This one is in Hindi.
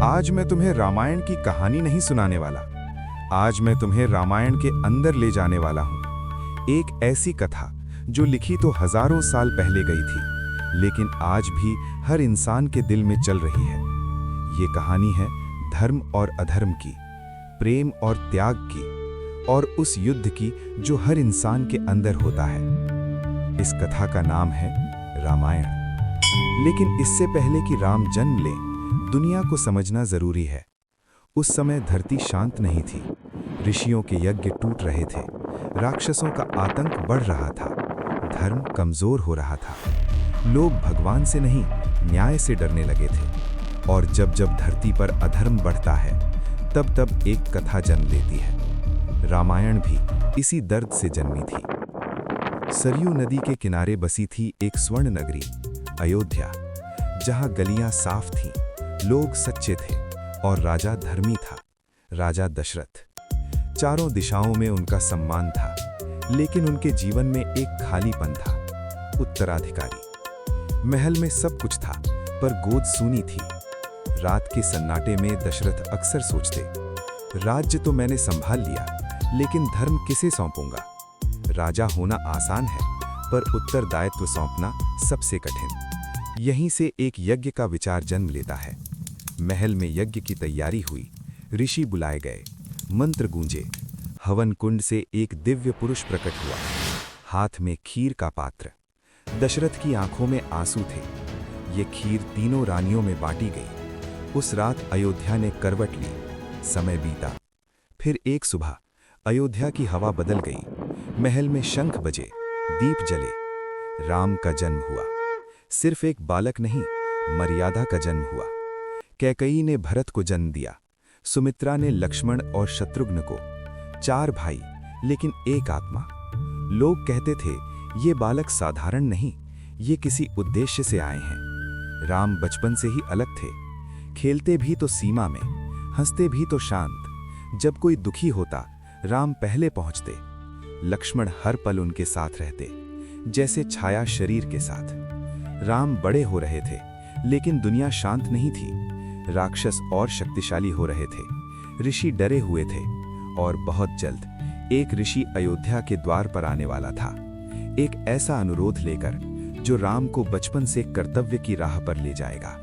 आज मैं तुम्हें रामायण की कहानी नहीं सुनाने वाला। आज मैं तुम्हें रामायण के अंदर ले जाने वाला हूँ। एक ऐसी कथा जो लिखी तो हजारों साल पहले गई थी, लेकिन आज भी हर इंसान के दिल में चल रही है। ये कहानी है धर्म और अधर्म की, प्रेम और त्याग की, और उस युद्ध की जो हर इंसान के अंदर होता है। इस कथा का नाम है रामायण। लेकिन इससे पहले कि राम जन्म ले, दुनिया को समझना जरूरी है। उस समय धरती शांत नहीं थी। ऋषियों के यज्ञ टूट रहे थे, राक्षसों का आतंक बढ़ रहा था, धर्म कमजोर हो रहा था। लोग भगवान से नहीं, न्याय से डरने लगे थे। और जब जब धरती पर अधर्म बढ़ता है, तब तब एक कथा जन्म लेती है। रामायण भी इसी दर्द से जन्मी थी। सरयू नदी के किनारे बसी थी एक स्वर्ण नगरी, अयोध्या, जहां गलियां साफ थीं, लोग सच्चे थे और राजा धर्मी था, राजा दशरथ। चारों दिशाओं में उनका सम्मान था, लेकिन उनके जीवन में एक खालीपन था, उत्तराधिकारी। महल में सब कुछ था, पर गोद सूनी थी। रात के सन्नाटे में दशरथ अक्सर सोचते, राज्य तो मैंने संभाल लिया, लेकिन धर्म किसे सौंपूंगा? राजा होना आसान है, पर उत्तरदायित्व सौंपना सबसे कठिन। यहीं से एक यज्ञ का विचार जन्म लेता है। महल में यज्ञ की तैयारी हुई, ऋषि बुलाए गए, मंत्र गूंजे। हवन कुंड से एक दिव्य पुरुष प्रकट हुआ, हाथ में खीर का पात्र। दशरथ की आंखों में आंसू थे। ये खीर तीनों रानियों में बांटी गई। उस रात अयोध्या ने करवट ली। समय बीता। फिर एक सुबह अयोध्या की हवा बदल गई। महल में शंख बजे, दीप जले। राम का जन्म हुआ। सिर्फ एक बालक नहीं, मर्यादा का जन्म हुआ। कैकेयी ने भरत को जन्म दिया, सुमित्रा ने लक्ष्मण और शत्रुघ्न को। 4 भाई, लेकिन एक आत्मा। लोग कहते थे, ये बालक साधारण नहीं, ये किसी उद्देश्य से आए हैं। राम बचपन से ही अलग थे। खेलते भी तो सीमा में, हंसते भी तो शांत। जब कोई दुखी होता, राम पहले पहुंचते। लक्ष्मण हर पल उनके साथ रहते, जैसे छाया शरीर के साथ। राम बड़े हो रहे थे, लेकिन दुनिया शांत नहीं थी। राक्षस और शक्तिशाली हो रहे थे। ऋषि डरे हुए थे, और बहुत जल्द एक ऋषि अयोध्या के द्वार पर आने वाला था, एक ऐसा अनुरोध लेकर जो राम को बचपन से कर्तव्य की राह पर ले जाएगा।